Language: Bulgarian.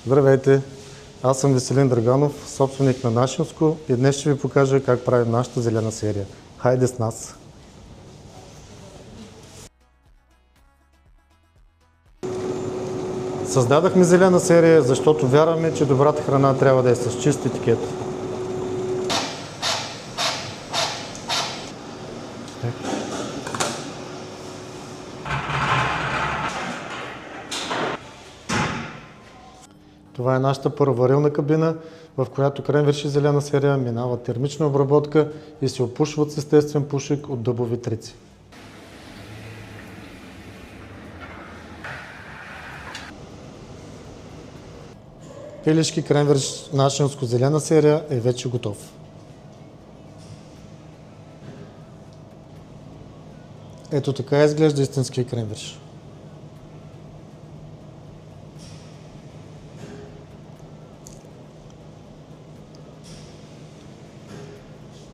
Здравейте! Аз съм Веселин Драганов, собственик на Нашинско и днес ще ви покажа как правим нашата зелена серия. Хайде с нас! Създадахме зелена серия, защото вярваме, че добрата храна трябва да е с чист етикет. Това е нашата пароварилна кабина, в която кренвирши зелена серия минава термична обработка и се опушват с естествен пушек от дъбови трици. Пилешки кренвирш Нашинско зелена серия е вече готов. Ето така изглежда истинския кренвирш.